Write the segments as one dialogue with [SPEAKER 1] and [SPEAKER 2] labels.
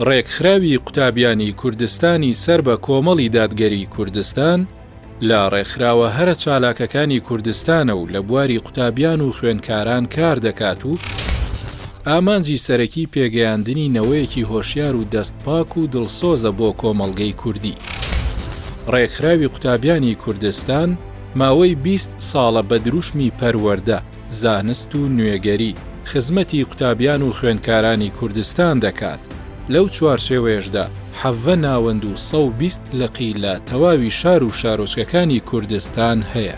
[SPEAKER 1] ڕێکخراوی قوتابیانی کوردستانی سەر بە کۆمەڵی دادگەری کوردستان لە ڕێکخراوە هەرە چالاکەکانی کوردستانە و لە بواری قوتابیان و خوێندکاران کار دەکات و ئامانجی سەرەکی پێگەیاندنی نەوەیەکی هۆشیار و دەستپاک و دڵسۆزە بۆ کۆمەڵگەی کوردی. ڕێکخراوی قوتابیانی کوردستان ماوەی 20 ساڵە بە دروشمی پەروەردە، زانست و نوێگەری، خزمەتی قوتابیان و خوێندکارانی کوردستان دەکات. لەو چوارچێوەیەشدا 70 ناوەند و 120 لقی لە تەواوی شار و شارۆچکەکانی کوردستان هەیە.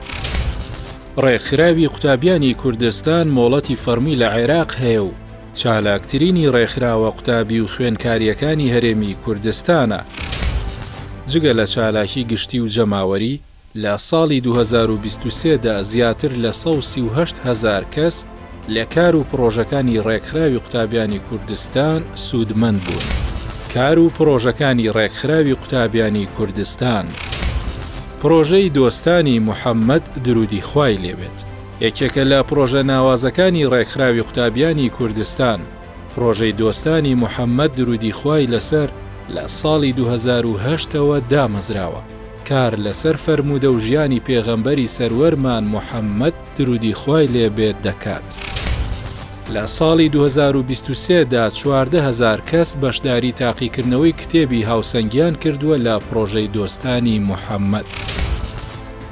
[SPEAKER 1] ڕێکخراوی قوتابیانی کوردستان مۆڵەتی فەرمی لە عێراق هەیە و چالاکترینی ڕێکخراوە قوتابی و خوێندکاریەکانی هەرێمی کوردستانە. جگە لە چالاکی گشتی و جەماوەری، لە ساڵی 2023دا زیاتر لە 138,000 کەس لە کار و پرۆژەکانی ڕێکخراوی قوتابیانی کوردستان سوودمەند بوون. کار و پرۆژەکانی ڕێکخراوی قوتابیانی کوردستان. پرۆژەی دۆستانی محەممەد درودی خوای لێبێت، یەکێکە لە پرۆژە ناوازەکانی ڕێکخراوی قوتابیانی کوردستان. پرۆژەی دۆستانی محەممەد درودی خوای لەسەر لە ساڵی 2008ەوە دامەزراوە. کار لەسەر فەرموودە و ژیانی پێغەمبەری سەروەرمان محەممەد درودی خوای لێبێت دەکات. لە ساڵی 2023دا 14,000 کەس بەشداری تاقیکردنەوەی کتێبی هاوسەنگیان کردووە لە پرۆژەی دۆستانی محەممەد.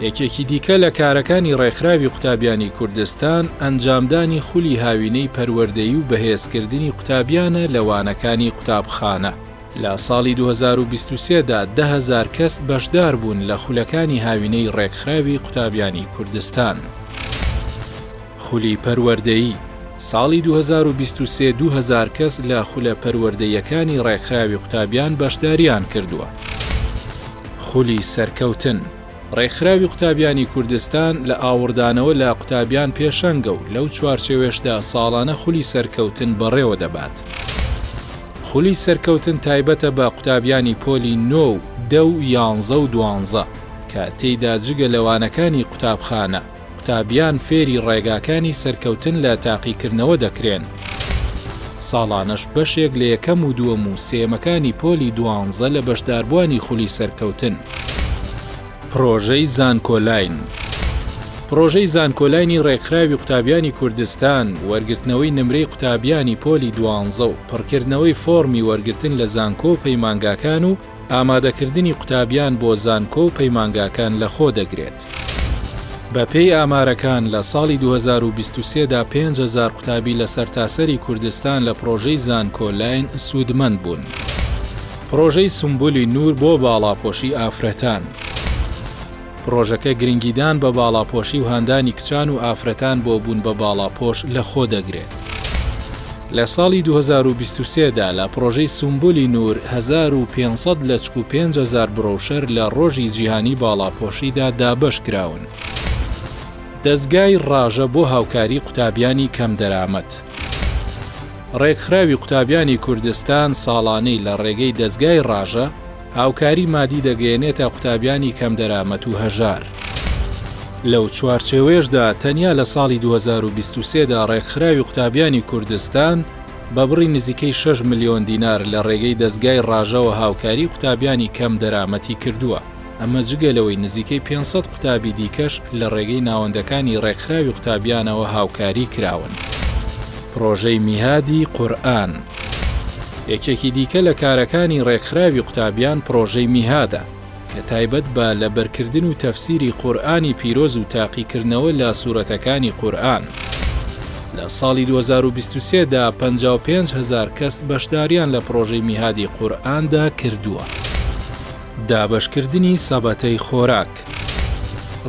[SPEAKER 1] یەکێکی دیکە لە کارەکانی ڕێکخراوی قوتابیانی کوردستان ئەنجامدانی خولی هاوینەی پەروەردەیی و بەهێزکردنی قوتابیانە لە وانەکانی قوتابخانە. لە ساڵی 2023دا 10,000 کەس بەشدار بوون لە خولەکانی هاوینەی ڕێکخراوی قوتابیانی کوردستان. خولی پەروەردەیی ساڵی 2023 2,000 کەس لە خولە پەروەردەیەکانی ڕێکخراوی قوتابیان بەشداریان کردووە. خولی سەرکەوتن ڕێکخراوی قوتابیانی کوردستان لە ئاوردانەوە لە قوتابیان پێشەنگە و لەو چوارچێوەشدا ساڵانە خولی سەرکەوتن بەڕێوە دەبات. خولی سەرکەوتن تایبەتە بە قوتابیانی پۆلی 9، 10 و 11 و 12 کە تێیدا جگە لەوانەکانی قوتابخانە قوتابیان فێری ڕێگاکانی سەرکەوتن لە تاقیکردنەوە دەکرێن. ساڵانەش بەشێک لە یەکەم و دووەم و سێمەکانی پۆلی 12 لە بەشداربووانی خولی سەرکەوتن. پرۆژەی زانکۆلاین پرۆژەی زانکۆلاینی ڕێکخراوی قوتابیانی کوردستان وەرگرتنەوەی نمرەی قوتابیانی پۆلی 12 و پڕکردنەوەی فۆرمی وەرگرتن لە زانکۆ و پەیمانگاکان و ئامادەکردنی قوتابیان بۆ زانکۆ و پەیمانگاکان لەخۆ دەگرێت. بە پێی ئامارەکان لە ساڵی 2023دا 5,000 قوتابی لە سەرتاسەری کوردستان لە پرۆژەی زانکۆلاین سوودمەند بوون. پرۆژەی سمبولی نور بۆ باڵاپۆشی ئافرەتان. پرۆژەکە گرنگیدان بە باڵاپۆشی و هاندانی کچان و ئافرەتان بۆ بوون بە باڵاپۆش لەخۆ دەگرێت. لە ساڵی 2023دا لە پرۆژەی سمبولی نور 1,500 لەچک و 5,000 برۆشەر لە ڕۆژی جیهانی باڵاپۆشیدا دابەش کراون. دەستگای ڕاژە بۆ هاوکاری قوتابیانی کەم دەرامەت. ڕێکخراوی قوتابیانی کوردستان ساڵانەی لە ڕێگەی دەستگای ڕاژە هاوکاری مادی دەگەیەنێتە قوتابیانی کەم دەرامەت و هەژار. لەو چوارچێوەیەشدا تەنیا لە ساڵی 2023دا ڕێکخراوی قوتابیانی کوردستان بە بڕی نزیکەی 6 ملیۆن دینار لە ڕێگەی دەستگای ڕاژەوە هاوکاری قوتابیانی کەم دەرامەتی کردووە. ئەمە جگەلەوەی نزیکەی 500 قوتابی دیکەش لە ڕێگەی ناوەندەکانی ڕێکخراوی قوتابیانەوە هاوکاری کراون. پرۆژەی میهادی قورئان یەکێکی دیکە لە کارەکانی ڕێکخراوی قوتابیان پرۆژەی میهادە کە تایبەت بە لەبەرکردن و تەفسیری قورئانی پیرۆز و تاقیکردنەوە لە سوورەتەکانی قورئان. لە ساڵی 2023دا 55,000 کەس بەشداریان لە پرۆژەی میهادی قورئاندا کردووە. دابەشکردنی سەبەتەی خۆراک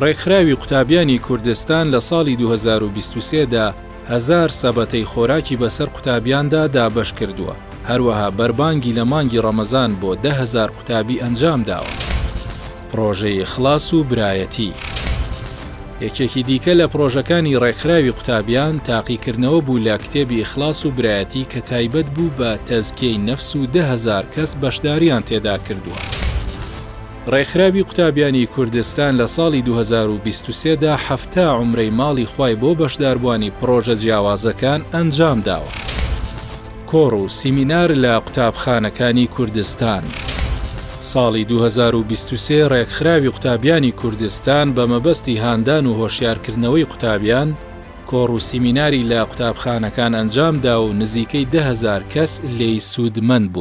[SPEAKER 1] ڕێکخراوی قوتابیانی کوردستان لە ساڵی 2023دا 1000 سەبەتەی خۆراکی بەسەر قوتابیاندا دابەش کردووە. هەروەها بەربانگی لە مانگی ڕەمەزان بۆ 10,000 قوتابی ئەنجام داوە. پرۆژەی ئیخلاس و برایەتی یەکێکی دیکە لە پرۆژەکانی ڕێکخراوی قوتابیان تاقیکردنەوە بوو لە کتێبی ئیخلاس و برایەتی کە تایبەت بوو بە تەزکیەی نەفس و 10,000 کەس بەشداریان تێدا کردووە. ڕێکخراوی قوتابیانی کوردستان لە ساڵی 2023دا 7 عومرەی ماڵی خوای بۆ بەشداربوانی پرۆژە جیاوازەکان ئەنجام داوە. کۆڕ و سیمینار لە قوتابخانەکانی کوردستان. ساڵی 2023 ڕێکخراوی قوتابیانی کوردستان بە مەبەستی هاندان و هۆشیارکردنەوەی قوتابیان کۆڕ و سیمیناری لە قوتابخانەکان ئەنجامدا و نزیکەی 10,000 کەس لێی سوودمەند بوون.